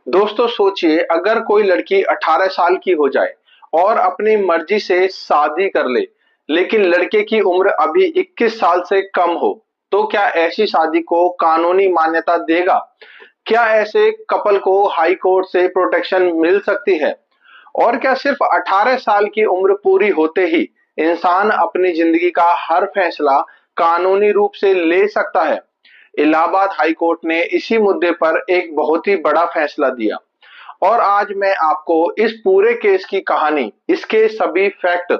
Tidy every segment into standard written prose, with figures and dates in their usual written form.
दोस्तों सोचिए, अगर कोई लड़की 18 साल की हो जाए और अपनी मर्जी से शादी कर ले, लेकिन लड़के की उम्र अभी 21 साल से कम हो, तो क्या ऐसी शादी को कानूनी मान्यता देगा? क्या ऐसे कपल को हाई कोर्ट से प्रोटेक्शन मिल सकती है? और क्या सिर्फ 18 साल की उम्र पूरी होते ही इंसान अपनी जिंदगी का हर फैसला कानूनी रूप से ले सकता है? इलाहाबाद हाई कोर्ट ने इसी मुद्दे पर एक बहुत ही बड़ा फैसला दिया और आज मैं आपको इस पूरे केस की कहानी, इसके सभी फैक्ट,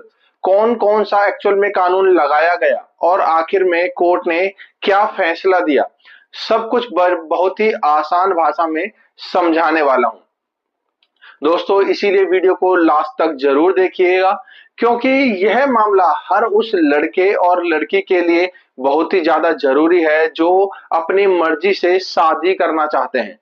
कौन-कौन सा एक्चुअल में कानून लगाया गया और आखिर में कोर्ट ने क्या फैसला दिया, सब कुछ बहुत ही आसान भाषा में समझाने वाला हूँ। दोस्तों इसीलिए वीडियो को लास्ट तक जरूर देखिएगा, क्योंकि यह मामला हर उस लड़के और लड़की के लिए बहुत ही ज्यादा जरूरी है जो अपनी मर्जी से शादी करना चाहते हैं।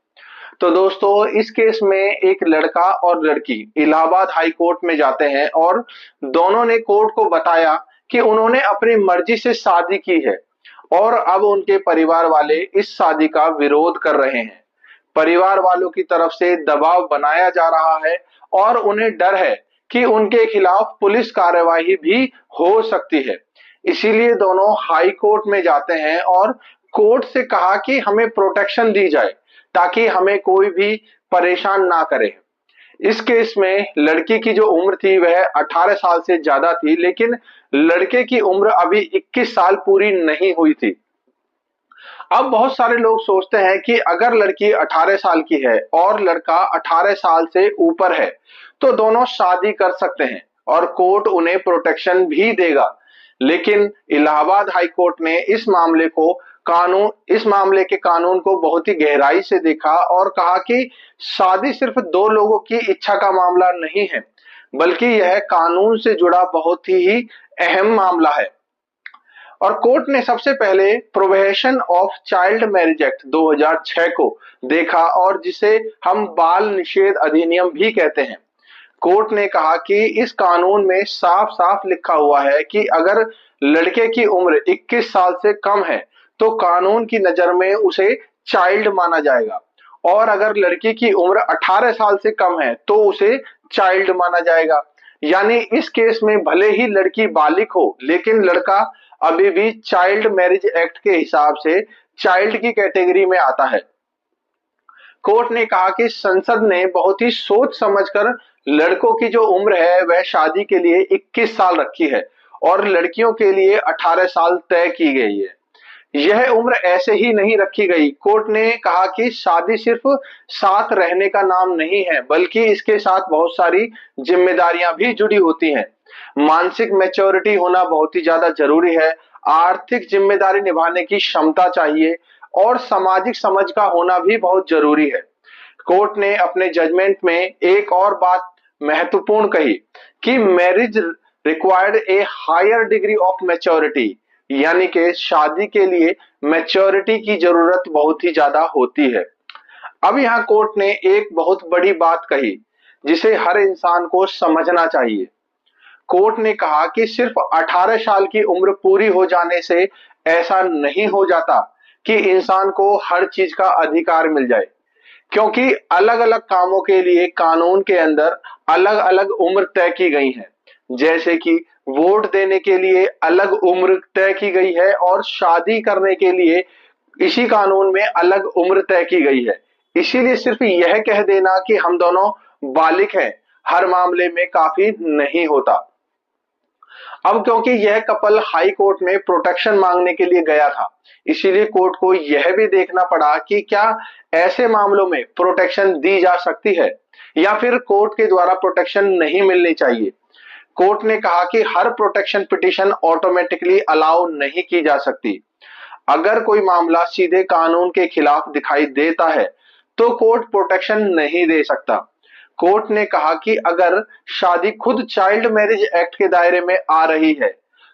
तो दोस्तों इस केस में एक लड़का और लड़की इलाहाबाद हाई कोर्ट में जाते हैं और दोनों ने कोर्ट को बताया कि उन्होंने अपनी मर्जी से शादी की है और अब उनके परिवार वाले इस शादी का विरोध कर रहे हैं। परिवार वालों की तरफ से दबाव बनाया जा रहा है और उन्हें डर है कि उनके खिलाफ पुलिस कार्यवाही भी हो सकती है। इसीलिए दोनों हाई कोर्ट में जाते हैं और कोर्ट से कहा कि हमें प्रोटेक्शन दी जाए ताकि हमें कोई भी परेशान ना करे। इस केस में लड़की की जो उम्र थी वह 18 साल से ज्यादा थी, लेकिन लड़के की उम्र अभी 21 साल पूरी नहीं हुई थी। अब बहुत सारे लोग सोचते हैं कि अगर लड़की 18 साल की है और लड़का 18 साल से ऊपर है, तो दोनों शादी कर सकते हैं और कोर्ट उन्हें प्रोटेक्शन भी देगा। लेकिन इलाहाबाद हाई कोर्ट ने इस मामले के कानून को बहुत ही गहराई से देखा और कहा कि शादी सिर्फ दो लोगों की इच्छा का मामला नहीं है, बल्कि यह कानून से जुड़ा बहुत ही अहम मामला है। और कोर्ट ने सबसे पहले prohibition of child marriage act 2006 को देखा, और जिसे हम बाल निषेध अधिनियम भी कहते हैं। कोर्ट ने कहा कि इस कानून में साफ साफ लिखा हुआ है कि अगर लड़के की उम्र 21 साल से कम है तो कानून की नजर में उसे चाइल्ड माना जाएगा, और अगर लड़की की उम्र 18 साल से कम है तो उसे चाइल्ड माना जाएगा। यानी इस केस में भले ही लड़की बालिग हो, लेकिन लड़का अभी भी चाइल्ड मैरिज एक्ट के हिसाब से चाइल्ड की कैटेगरी में आता है। कोर्ट ने कहा कि संसद ने बहुत ही सोच समझकर लड़कों की जो उम्र है वह शादी के लिए 21 साल रखी है और लड़कियों के लिए 18 साल तय की गई है। यह उम्र ऐसे ही नहीं रखी गई। कोर्ट ने कहा कि शादी सिर्फ साथ रहने का नाम नहीं है, बल्कि इसके साथ बहुत सारी जिम्मेदारियां भी जुड़ी होती हैं। मानसिक मैच्योरिटी होना बहुत ही ज्यादा जरूरी है, आर्थिक जिम्मेदारी निभाने की क्षमता चाहिए और सामाजिक समझ का होना भी बहुत जरूरी है। कोर्ट ने अपने जजमेंट में एक और बात महत्वपूर्ण कही कि marriage required a higher degree of maturity, यानी कि शादी के लिए मैच्योरिटी की जरूरत बहुत ही ज्यादा होती है। अब यहाँ कोर्ट ने एक बहुत बड़ी बात कही जिसे हर इंसान को समझना चाहिए। कोर्ट ने कहा कि सिर्फ 18 साल की उम्र पूरी हो जाने से ऐसा नहीं हो जाता कि इंसान को हर चीज का अधिकार मिल जाए, क्योंकि अलग अलग कामों के लिए कानून के अंदर अलग अलग उम्र तय की गई है। जैसे कि वोट देने के लिए अलग उम्र तय की गई है और शादी करने के लिए इसी कानून में अलग उम्र तय की गई है। इसीलिए सिर्फ यह कह देना कि हम दोनों बालिग हैं हर मामले में काफी नहीं होता। अब क्योंकि यह कपल हाई कोर्ट में प्रोटेक्शन मांगने के लिए गया था, इसीलिए कोर्ट को यह भी देखना पड़ा कि क्या ऐसे मामलों में प्रोटेक्शन दी जा सकती है या फिर कोर्ट के द्वारा प्रोटेक्शन नहीं मिलनी चाहिए। कोर्ट ने कहा कि हर प्रोटेक्शन पिटीशन ऑटोमेटिकली अलाउ नहीं की जा सकती। अगर कोई मामला सीधे कानून के खिलाफ दिखाई देता है तो कोर्ट प्रोटेक्शन नहीं दे सकता। कोर्ट ने कहा कि अगर शादी खुद चाइल्ड मैरिज एक्ट के दायरे में आ रही है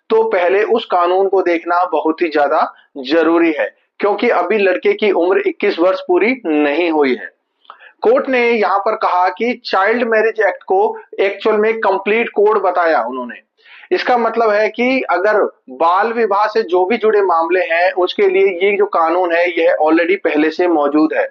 तो पहले उस कानून को देखना बहुत ही ज्यादा जरूरी है, क्योंकि अभी लड़के की उम्र 21 वर्ष पूरी नहीं हुई है। कोर्ट ने यहाँ पर कहा कि चाइल्ड मैरिज एक्ट को एक्चुअल में कंप्लीट कोड बताया उन्होंने। इसका मतलब है कि अगर बाल विवाह से जो भी जुड़े मामले हैं उसके लिए ये जो कानून है यह ऑलरेडी पहले से मौजूद है।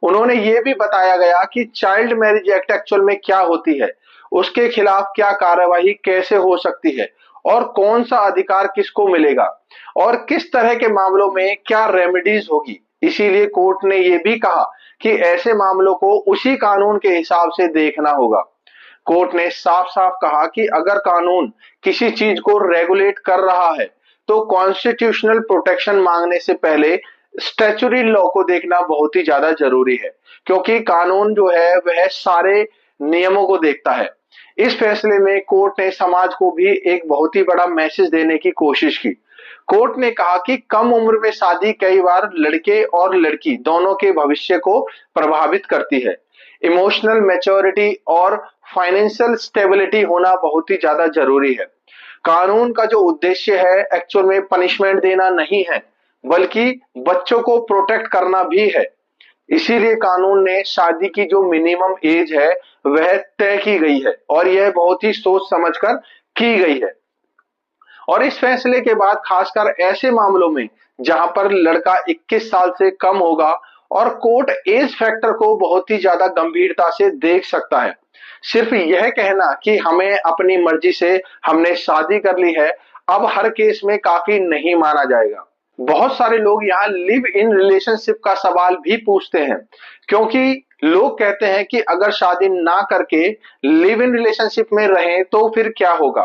उन्होंने ये भी बताया गया कि चाइल्ड मैरिज एक्ट एक्चुअल में क्या होती है, उसके खिलाफ क्या कार्यवाही कैसे हो सकती है और कौन सा अधिकार किसको मिलेगा और किस तरह के मामलों में क्या रेमेडीज होगी। इसीलिए कोर्ट ने ये भी कहा कि ऐसे मामलों को उसी कानून के हिसाब से देखना होगा। कोर्ट ने साफ साफ कहा कि अगर कानून किसी चीज को रेगुलेट कर रहा है तो कॉन्स्टिट्यूशनल प्रोटेक्शन मांगने से पहले स्टैच्यूटरी लॉ को देखना बहुत ही ज्यादा जरूरी है, क्योंकि कानून जो है वह सारे नियमों को देखता है। इस फैसले में कोर्ट ने समाज को भी एक बहुत ही बड़ा मैसेज देने की कोशिश की। कोर्ट ने कहा कि कम उम्र में शादी कई बार लड़के और लड़की दोनों के भविष्य को प्रभावित करती है। इमोशनल मैच्योरिटी और फाइनेंशियल स्टेबिलिटी होना बहुत ही ज्यादा जरूरी है। कानून का जो उद्देश्य है एक्चुअल में पनिशमेंट देना नहीं है, बल्कि बच्चों को प्रोटेक्ट करना भी है। इसीलिए कानून ने शादी की जो मिनिमम एज है वह तय की गई है और यह बहुत ही सोच समझकर की गई है। और इस फैसले के बाद खासकर ऐसे मामलों में जहां पर लड़का 21 साल से कम होगा और कोर्ट एज फैक्टर को बहुत ही ज्यादा गंभीरता से देख सकता है। सिर्फ यह कहना कि हमें अपनी मर्जी से हमने शादी कर ली है अब हर केस में काफी नहीं माना जाएगा। बहुत सारे लोग यहाँ लिव इन रिलेशनशिप का सवाल भी पूछते हैं, क्योंकि लोग कहते हैं कि अगर शादी ना करके लिव इन रिलेशनशिप में रहें तो फिर क्या होगा।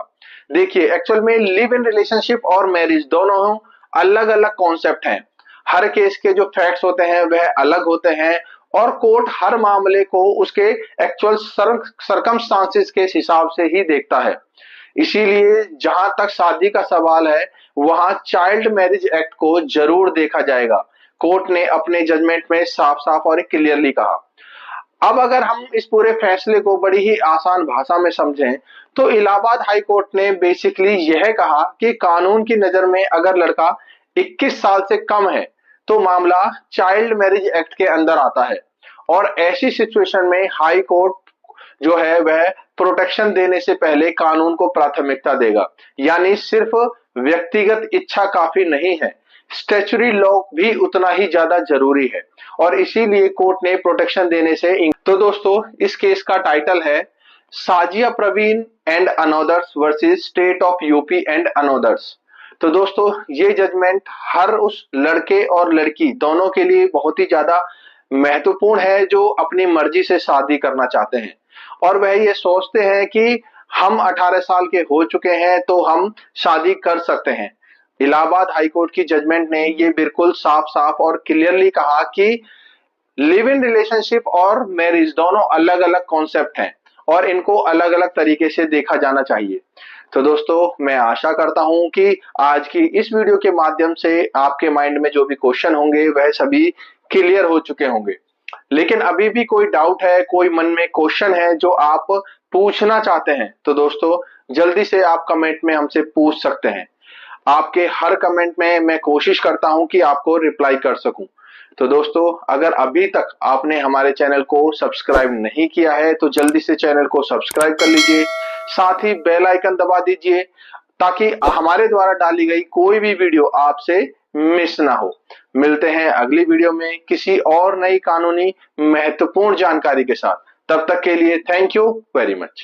देखिए एक्चुअल में लिव इन रिलेशनशिप और मैरिज दोनों अलग अलग कॉन्सेप्ट हैं। हर केस के जो फैक्ट्स होते हैं वह अलग होते हैं और कोर्ट हर मामले को उसके एक्चुअल सरकमस्टांसेस के हिसाब से ही देखता है। इसीलिए जहां तक शादी का सवाल है वहां चाइल्ड मैरिज एक्ट को जरूर देखा जाएगा। कोर्ट ने अपने जजमेंट में साफ साफ और क्लियरली कहा। अब अगर हम इस पूरे फैसले को बड़ी ही आसान भाषा में समझें तो इलाहाबाद हाई कोर्ट ने बेसिकली यह कहा कि कानून की नजर में अगर लड़का 21 साल से कम है तो मामला चाइल्ड मैरिज एक्ट के अंदर आता है और ऐसी सिचुएशन में हाई कोर्ट जो है वह प्रोटेक्शन देने से पहले कानून को प्राथमिकता देगा। यानी सिर्फ व्यक्तिगत इच्छा काफी नहीं है, स्टैच्यूटरी लॉ भी उतना ही ज्यादा जरूरी है और इसीलिए कोर्ट ने प्रोटेक्शन देने से तो दोस्तों इस केस का टाइटल है Sajiya Praveen and anothers versus state of UP and anothers. तो दोस्तों ये जजमेंट हर उस लड़के और लड़की दोनों के लिए बहुत ही ज्यादा महत्वपूर्ण है जो अपनी मर्जी से शादी करना चाहते हैं और वह ये सोचते हैं कि हम 18 साल के हो चुके हैं तो हम शादी कर सकते हैं। इलाहाबाद हाईकोर्ट की जजमेंट ने ये बिल्कुल साफ साफ और क्लियरली कहा कि लिव इन रिलेशनशिप और मैरिज दोनों अलग अलग कॉन्सेप्ट हैं और इनको अलग अलग तरीके से देखा जाना चाहिए। तो दोस्तों मैं आशा करता हूं कि आज की इस वीडियो के माध्यम से आपके माइंड में जो भी क्वेश्चन होंगे वह सभी क्लियर हो चुके होंगे। लेकिन अभी भी कोई डाउट है, कोई मन में क्वेश्चन है जो आप पूछना चाहते हैं तो दोस्तों जल्दी से आप कमेंट में हमसे पूछ सकते हैं। आपके हर कमेंट में मैं कोशिश करता हूं कि आपको रिप्लाई कर सकूं। तो दोस्तों अगर अभी तक आपने हमारे चैनल को सब्सक्राइब नहीं किया है तो जल्दी से चैनल को सब्सक्राइब कर लीजिए, साथ ही बेल आइकन दबा दीजिए ताकि हमारे द्वारा डाली गई कोई भी वीडियो आपसे मिस ना हो। मिलते हैं अगली वीडियो में किसी और नई कानूनी महत्वपूर्ण जानकारी के साथ। तब तक के लिए थैंक यू वेरी मच।